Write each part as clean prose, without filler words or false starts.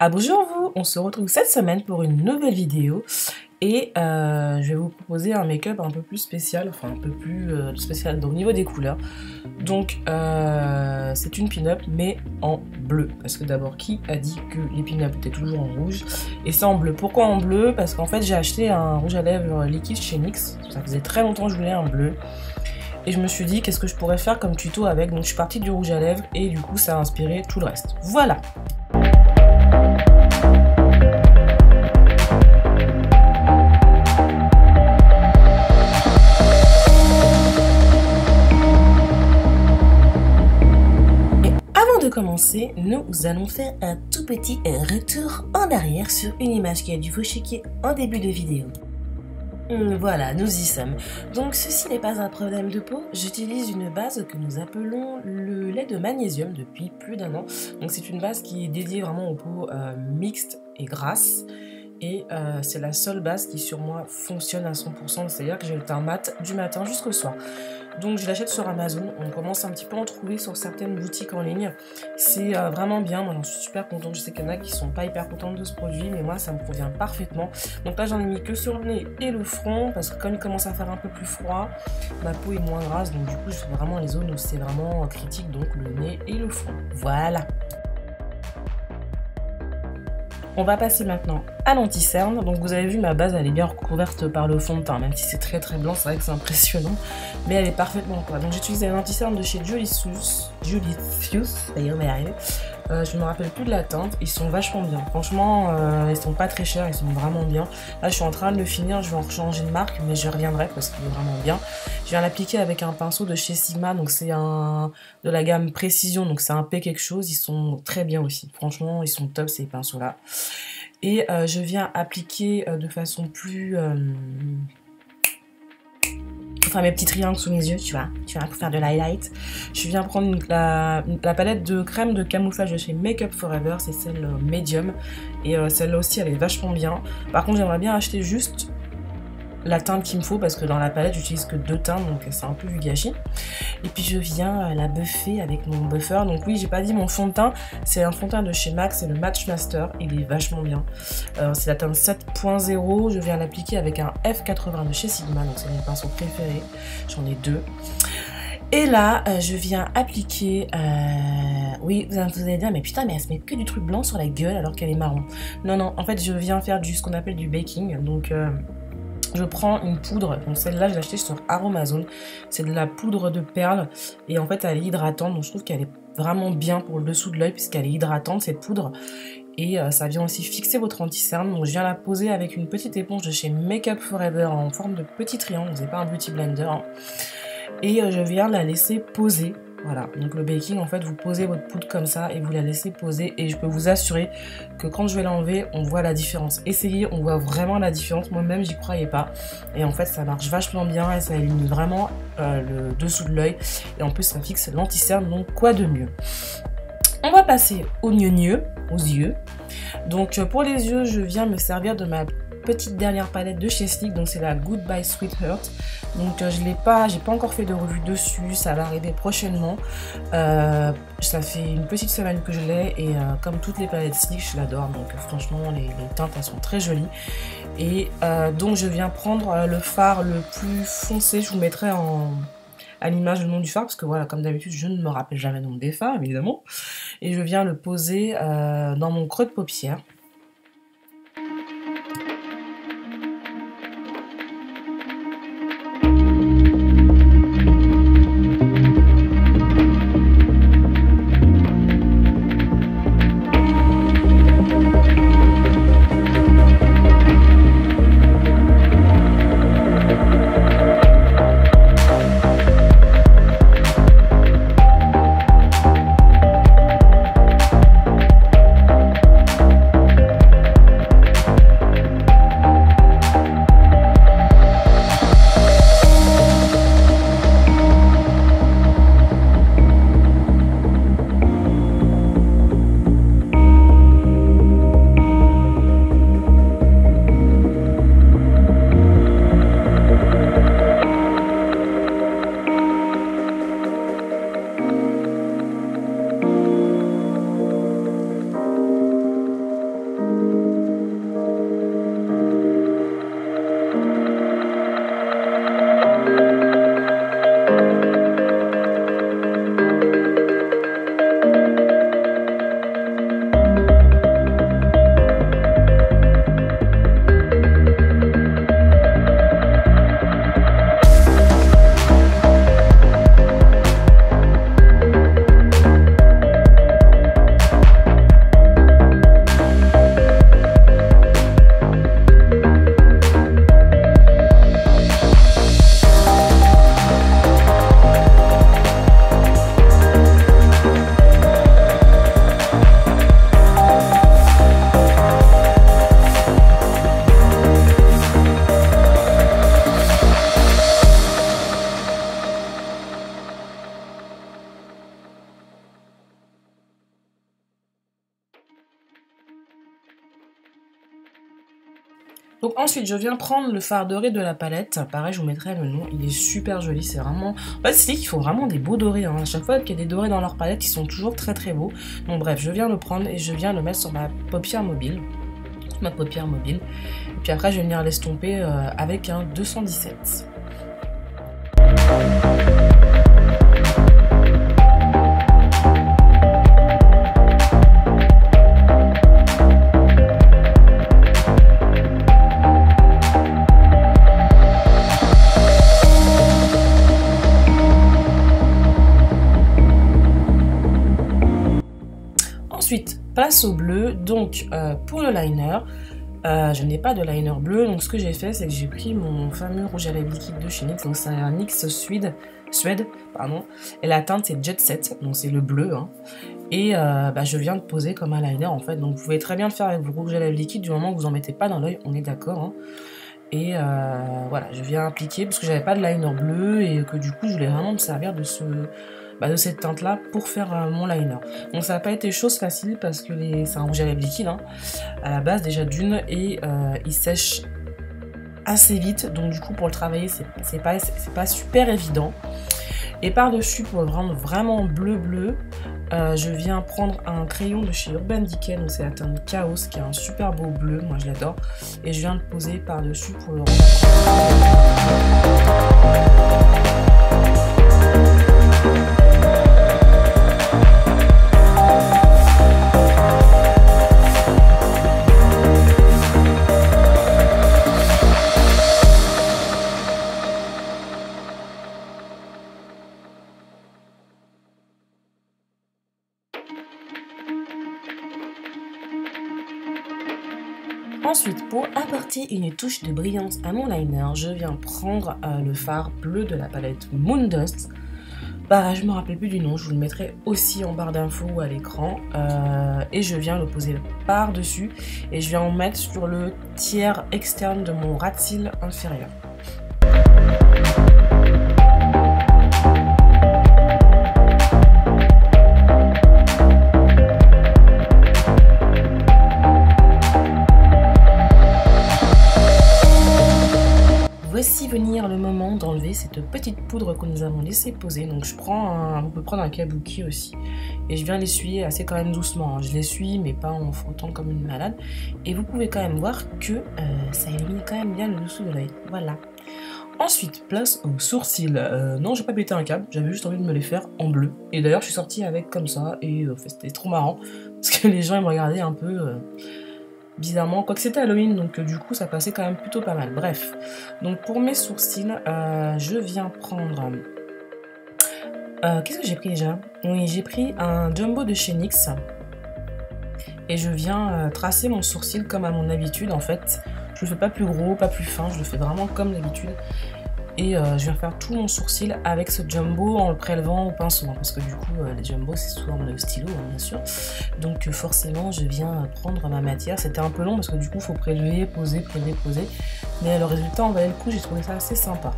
Ah bonjour vous, on se retrouve cette semaine pour une nouvelle vidéo et je vais vous proposer un make-up un peu plus spécial, enfin un peu plus spécial au niveau des couleurs. Donc c'est une pin-up mais en bleu, parce que d'abord qui a dit que les pin-up étaient toujours en rouge et c'est en bleu. Pourquoi en bleu? Parce qu'en fait j'ai acheté un rouge à lèvres liquide chez NYX, ça faisait très longtemps que je voulais un bleu. Et je me suis dit qu'est-ce que je pourrais faire comme tuto avec, donc je suis partie du rouge à lèvres et du coup ça a inspiré tout le reste. Voilà. Avant de commencer, nous allons faire un tout petit retour en arrière sur une image qui a dû vous choquer en début de vidéo. Voilà, nous y sommes. Donc ceci n'est pas un problème de peau, j'utilise une base que nous appelons le lait de magnésium depuis plus d'1 an. Donc c'est une base qui est dédiée vraiment aux peaux mixtes et grasses. Et c'est la seule base qui sur moi fonctionne à 100%, c'est-à-dire que j'ai le teint mat du matin jusqu'au soir. Donc je l'achète sur Amazon, on commence un petit peu à en trouver sur certaines boutiques en ligne. C'est vraiment bien, moi j'en suis super contente, je sais qu'il y en a qui sont pas hyper contentes de ce produit, mais moi ça me convient parfaitement. Donc là j'en ai mis que sur le nez et le front, parce que comme il commence à faire un peu plus froid, ma peau est moins grasse, donc du coup je fais vraiment les zones où c'est vraiment critique, donc le nez et le front. Voilà. On va passer maintenant à l'anti-cerne. Donc vous avez vu, ma base elle est bien recouverte par le fond de teint, même si c'est très très blanc, c'est vrai que c'est impressionnant, mais elle est parfaitement quoi. Donc j'utilise un anti-cerne de chez Jolifuse, d'ailleurs on va y arriver. Je me rappelle plus de la teinte, ils sont vachement bien. Franchement, ils sont pas très chers, ils sont vraiment bien. Là je suis en train de le finir, je vais en changer de marque, mais je reviendrai parce qu'il est vraiment bien. Je viens l'appliquer avec un pinceau de chez Sigma, donc c'est un de la gamme Précision, donc c'est un P quelque chose, ils sont très bien aussi. Franchement, ils sont top ces pinceaux là. Et je viens appliquer de façon plus... pour faire mes petits triangles sous mes yeux, tu vois, pour faire de l'highlight. Je viens prendre la palette de crème de camouflage de chez Make Up Forever, c'est celle médium. Et celle-là aussi, elle est vachement bien. Par contre, j'aimerais bien acheter juste la teinte qu'il me faut, parce que dans la palette, j'utilise que 2 teintes, donc c'est un peu du gâchis. Et puis je viens la buffer avec mon buffer. Donc oui, j'ai pas dit mon fond de teint, c'est un fond de teint de chez MAC, c'est le Match Master, il est vachement bien. C'est la teinte 7.0, je viens l'appliquer avec un F80 de chez Sigma, donc c'est mon pinceau préféré, j'en ai 2. Et là, je viens appliquer... Oui, vous allez dire, mais putain, mais elle se met que du truc blanc sur la gueule alors qu'elle est marron. Non, non, en fait, je viens faire ce qu'on appelle du baking, donc... je prends une poudre, donc celle-là je l'ai achetée sur Aromazone, c'est de la poudre de perles et en fait elle est hydratante, donc je trouve qu'elle est vraiment bien pour le dessous de l'œil puisqu'elle est hydratante cette poudre et ça vient aussi fixer votre anti-cerne. Donc je viens la poser avec une petite éponge de chez Make Up Forever en forme de petit triangle, c'est pas un beauty blender, hein. Et je viens la laisser poser. Voilà, donc le baking, en fait, vous posez votre poudre comme ça et vous la laissez poser. Et je peux vous assurer que quand je vais l'enlever, on voit la différence. Essayez, on voit vraiment la différence. Moi-même, j'y croyais pas. Et en fait, ça marche vachement bien et ça élimine vraiment le dessous de l'œil. Et en plus, ça fixe l'anti-cerne, donc quoi de mieux? On va passer aux yeux. Donc pour les yeux, je viens me servir de ma petite dernière palette de chez Sleek, donc c'est la Goodbye Sweetheart. Donc j'ai pas encore fait de revue dessus, ça va arriver prochainement. Ça fait une petite semaine que je l'ai et comme toutes les palettes Sleek, je l'adore. Donc franchement les teintes elles sont très jolies. Et donc je viens prendre le fard le plus foncé, je vous mettrai à l'image le nom du fard, parce que voilà, comme d'habitude, je ne me rappelle jamais le nom des fards, évidemment. Et je viens le poser dans mon creux de paupière. Donc ensuite, je viens prendre le fard doré de la palette. Pareil, je vous mettrai le nom. Il est super joli. C'est vraiment... En fait, c'est qu'ils font vraiment des beaux dorés. Hein. À chaque fois qu'il y a des dorés dans leur palette, ils sont toujours très très beaux. Donc bref, je viens le prendre et je viens le mettre sur ma paupière mobile. Et puis après, je vais venir l'estomper avec un 217. Ensuite, place au bleu. Donc, pour le liner, je n'ai pas de liner bleu. Donc, ce que j'ai fait, c'est que j'ai pris mon fameux rouge à lèvres liquide de chez NYX. Donc, c'est un NYX Suède, pardon. Et la teinte, c'est Jet Set. Donc, c'est le bleu. Hein. Et je viens de poser comme un liner, en fait. Donc, vous pouvez très bien le faire avec vos rouges à lèvres liquide du moment que vous n'en mettez pas dans l'œil. On est d'accord. Hein. Et voilà, je viens appliquer parce que j'avais pas de liner bleu et que du coup, je voulais vraiment me servir de de cette teinte là pour faire mon liner. Donc ça n'a pas été chose facile parce que c'est un rouge à lèvres liquide hein, à la base déjà d'une et il sèche assez vite, donc du coup pour le travailler c'est pas super évident. Et par dessus, pour le rendre vraiment bleu, je viens prendre un crayon de chez Urban Decay, donc c'est la teinte Chaos qui a un super beau bleu, moi je l'adore, et je viens le poser par dessus pour le rendre. Ensuite, pour apporter une touche de brillance à mon liner, je viens prendre le fard bleu de la palette Moondust. Pareil, je ne me rappelle plus du nom, je vous le mettrai aussi en barre d'infos ou à l'écran. Et je viens le poser par-dessus et je viens en mettre sur le tiers externe de mon ras de cils inférieur. Voici venir le moment d'enlever cette petite poudre que nous avons laissé poser. Donc je prends on peut prendre un kabuki aussi et je viens l'essuyer assez quand même doucement. Je l'essuie mais pas en frottant comme une malade. Et vous pouvez quand même voir que ça élimine quand même bien le dessous de l'œil. Voilà. Ensuite, place aux sourcils. Non, j'ai pas pété un câble, j'avais juste envie de me les faire en bleu. Et d'ailleurs, je suis sortie avec comme ça et c'était trop marrant parce que les gens ils me regardaient un peu... bizarrement, quoique c'était Halloween, donc du coup ça passait quand même plutôt pas mal. Bref, donc pour mes sourcils, je viens prendre... qu'est-ce que j'ai pris déjà? Oui, j'ai pris un jumbo de chez NYX. Et je viens tracer mon sourcil comme à mon habitude en fait. Je le fais pas plus gros, pas plus fin, je le fais vraiment comme d'habitude. Et je viens faire tout mon sourcil avec ce jumbo en le prélevant au pinceau. Hein, parce que du coup, les jumbo, c'est souvent le stylo, hein, bien sûr. Donc forcément, je viens prendre ma matière. C'était un peu long parce que du coup, il faut prélever, poser, prélever, poser. Mais le résultat en valait le coup, j'ai trouvé ça assez sympa.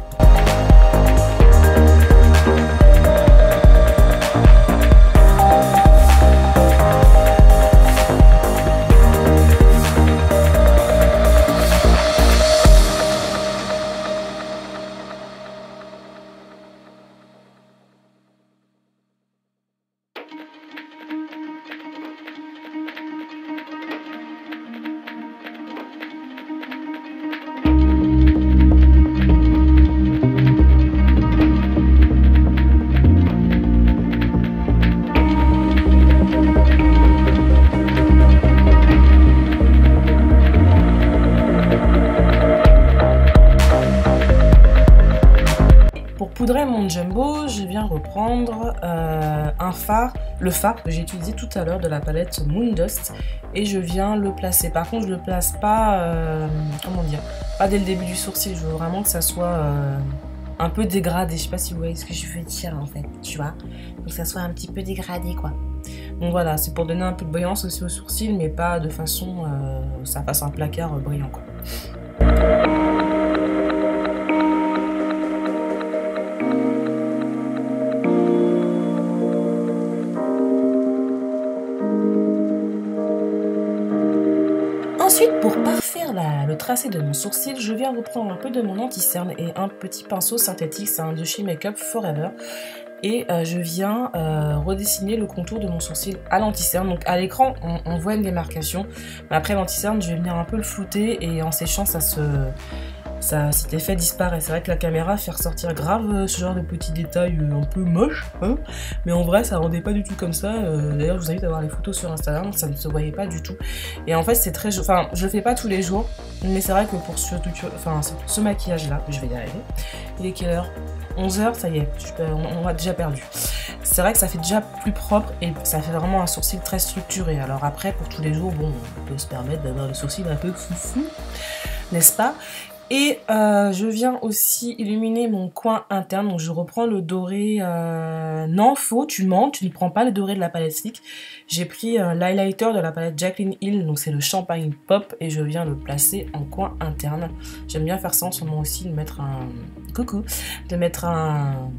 Poudrer mon jumbo, je viens reprendre le fard que j'ai utilisé tout à l'heure de la palette Moondust et je viens le placer. Par contre, je le place pas, comment dire, pas dès le début du sourcil. Je veux vraiment que ça soit un peu dégradé. Je sais pas si vous voyez ce que je veux dire en fait, tu vois. Donc que ça soit un petit peu dégradé quoi. Donc voilà, c'est pour donner un peu de brillance aussi au sourcil, mais pas de façon ça fasse un placard brillant quoi. Ensuite, pour parfaire le le tracé de mon sourcil, je viens reprendre un peu de mon anti-cerne et un petit pinceau synthétique, c'est un de chez Makeup Forever. Et je viens redessiner le contour de mon sourcil à l'anti-cerne. Donc à l'écran, on voit une démarcation. Mais après l'anti-cerne, je vais venir un peu le flouter et en séchant, cet effet disparaît. C'est vrai que la caméra fait ressortir grave ce genre de petits détails un peu moches, hein, mais en vrai ça rendait pas du tout comme ça. D'ailleurs je vous invite à voir les photos sur Instagram, ça ne se voyait pas du tout. Et en fait c'est très... Enfin je le fais pas tous les jours, mais c'est vrai que pour ce maquillage là, je vais y arriver. Il est quelle heure? 11h, ça y est, on a déjà perdu. C'est vrai que ça fait déjà plus propre et ça fait vraiment un sourcil très structuré. Alors après pour tous les jours, bon, on peut se permettre d'avoir le sourcil un peu foufou, n'est-ce pas? Et je viens aussi illuminer mon coin interne. Donc je reprends le doré. Non, faux, tu mens, tu ne prends pas le doré de la palette Sleek. J'ai pris l'highlighter de la palette Jaclyn Hill. Donc c'est le Champagne Pop. Et je viens le placer en coin interne. J'aime bien faire ça en ce moment aussi, de mettre un... Coucou. De mettre un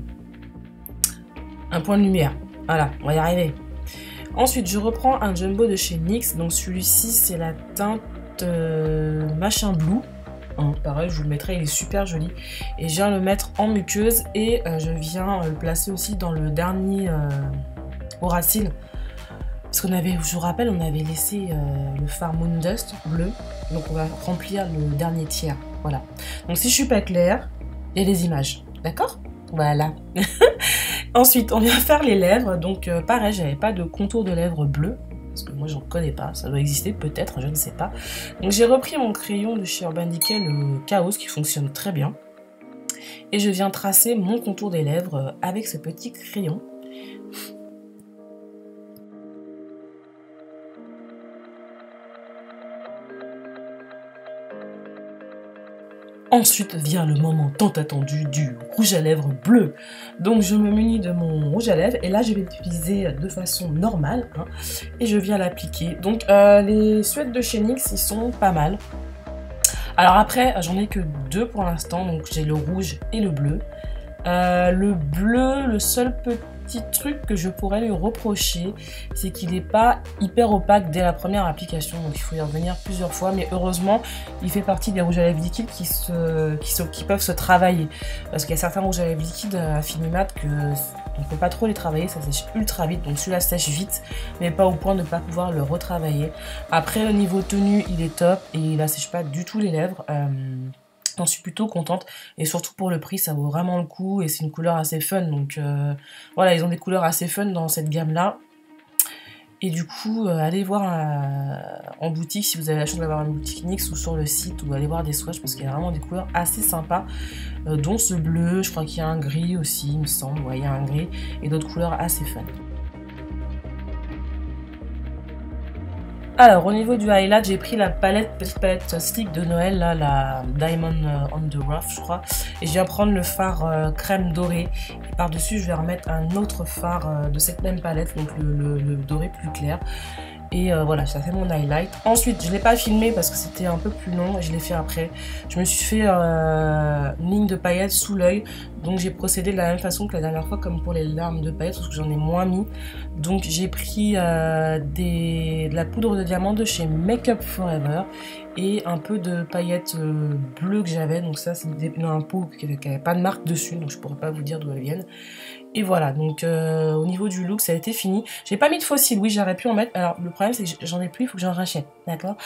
point de lumière. Voilà, on va y arriver. Ensuite, je reprends un jumbo de chez NYX. Donc celui-ci, c'est la teinte Machin Blue. Pareil, je vous le mettrai, il est super joli. Et je viens le mettre en muqueuse et je viens le placer aussi dans le dernier Auracil. Parce qu'on avait, je vous rappelle, on avait laissé le fard Moon Dust bleu. Donc on va remplir le dernier tiers. Voilà. Donc si je suis pas claire, il y a des images. D'accord? Voilà. Ensuite, on vient faire les lèvres. Donc pareil, j'avais pas de contour de lèvres bleu. Parce que moi j'en connais pas, ça doit exister peut-être, je ne sais pas. Donc j'ai repris mon crayon de chez Urban Decay, le Chaos, qui fonctionne très bien. Et je viens tracer mon contour des lèvres avec ce petit crayon. Ensuite vient le moment tant attendu du rouge à lèvres bleu. Donc je me munis de mon rouge à lèvres et là je vais l'utiliser de façon normale, hein, et je viens l'appliquer. Donc les suèdes de chez NYX, ils sont pas mal. Alors après j'en ai que deux pour l'instant, donc j'ai le rouge et le bleu. Le bleu, le seul petit truc que je pourrais lui reprocher, c'est qu'il n'est pas hyper opaque dès la première application, donc il faut y revenir plusieurs fois, mais heureusement il fait partie des rouges à lèvres liquides qui peuvent se travailler, parce qu'il y a certains rouges à lèvres liquides à Finimat que on ne peut pas trop les travailler, ça sèche ultra vite, donc celui-là sèche vite, mais pas au point de ne pas pouvoir le retravailler. Après, au niveau tenue, il est top et il assèche pas du tout les lèvres. J'en suis plutôt contente et surtout pour le prix ça vaut vraiment le coup et c'est une couleur assez fun, donc voilà, ils ont des couleurs assez fun dans cette gamme là et du coup allez voir en boutique si vous avez la chance d'avoir une boutique NYX ou sur le site, ou allez voir des swatchs parce qu'il y a vraiment des couleurs assez sympas, dont ce bleu, je crois qu'il y a un gris aussi il me semble, ouais il y a un gris et d'autres couleurs assez fun. Alors au niveau du highlight, j'ai pris la petite palette Sleek de Noël, là, la Diamond on the Rough je crois, et je viens prendre le fard crème doré et par dessus je vais remettre un autre fard de cette même palette, donc le doré plus clair. Et voilà, ça fait mon highlight. Ensuite, je ne l'ai pas filmé parce que c'était un peu plus long et je l'ai fait après. Je me suis fait une ligne de paillettes sous l'œil. Donc j'ai procédé de la même façon que la dernière fois, comme pour les larmes de paillettes, parce que j'en ai moins mis. Donc j'ai pris de la poudre de diamant de chez Makeup Forever et un peu de paillettes bleues que j'avais. Donc ça, c'est un pot qui n'avait pas de marque dessus, donc je ne pourrais pas vous dire d'où elles viennent. Et voilà, donc au niveau du look, ça a été fini. J'ai pas mis de faux cils, oui, j'aurais pu en mettre. Alors le problème, c'est que j'en ai plus, il faut que j'en rachète, d'accord?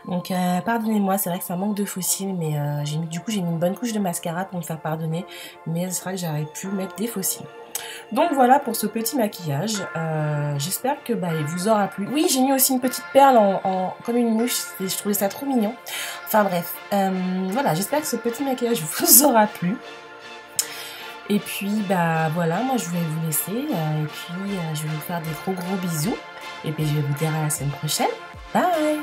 Donc pardonnez-moi, c'est vrai que ça manque de faux cils, mais du coup j'ai mis une bonne couche de mascara pour me faire pardonner. Mais c'est vrai que j'aurais pu mettre des faux cils. Donc voilà pour ce petit maquillage. J'espère que il vous aura plu. Oui, j'ai mis aussi une petite perle comme une mouche, et je trouvais ça trop mignon. Enfin bref, voilà, j'espère que ce petit maquillage vous aura plu. Et puis voilà, moi je vais vous laisser et puis je vais vous faire des gros bisous et puis je vais vous dire à la semaine prochaine. Bye!